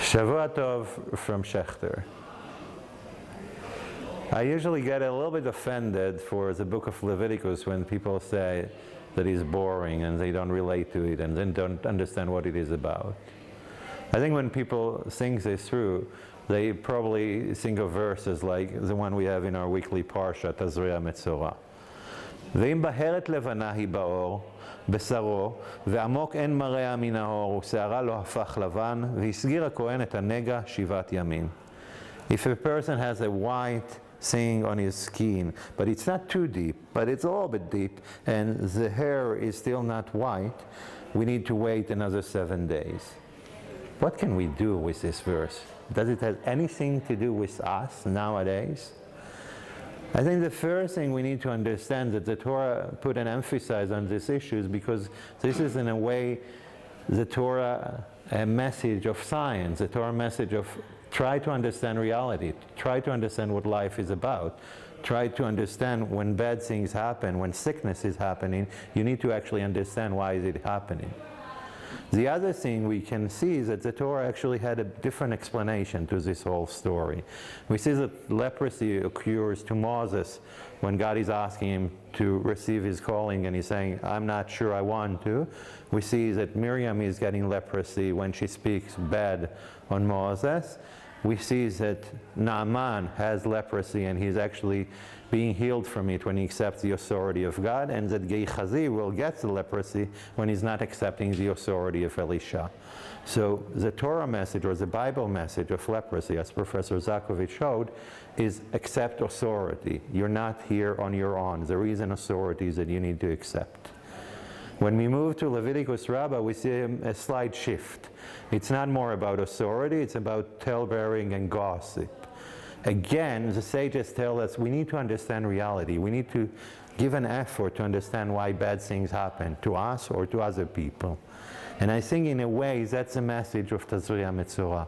Shavua Tov from Schechter. I usually get a little bit offended for the book of Leviticus when people say that it's boring and they don't relate to it and then don't understand what it is about. I think when people think this through, they probably think of verses like the one we have in our weekly Parshat, Tazria-Metzora. ואם בהרת לבנה היא באור, בשרו, ועמוק אין מראה מן האור, ושערה לא הפך לבן, והסגיר הכהן את הנגע 7 ימים. If a person has a white thing on his skin, but it's not too deep, but it's a little bit deep, and the hair is still not white, we need to wait another 7 days. What can we do with this verse? Does it have anything to do with us nowadays? I think the first thing we need to understand that the Torah put an emphasis on these issues because this is in a way the Torah a message of science, the Torah message of try to understand reality, try to understand what life is about, try to understand when bad things happen, when sickness is happening, you need to actually understand why is it happening. The other thing we can see is that the Torah actually had a different explanation to this whole story. We see that leprosy occurs to Moses when God is asking him to receive his calling and he's saying, I'm not sure I want to. We see that Miriam is getting leprosy when she speaks bad on Moses. We see that Naaman has leprosy and he's actually being healed from it when he accepts the authority of God, and that Gehazi will get the leprosy when he's not accepting the authority of Elisha. So the Torah message or the Bible message of leprosy, as Professor Zakovich showed, is accept authority. You're not here on your own. There is an authority that you need to accept. When we move to Leviticus Rabbah, we see a slight shift. It's not more about authority, it's about tale-bearing and gossip. Again, the sages tell us we need to understand reality. We need to give an effort to understand why bad things happen to us or to other people. And I think in a way that's the message of Tazria-Metzora.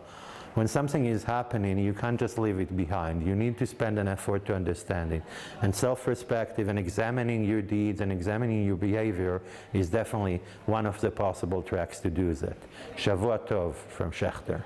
When something is happening, you can't just leave it behind. You need to spend an effort to understand it. And self-perspective and examining your deeds and examining your behavior is definitely one of the possible tracks to do that. Shavua Tov from Schechter.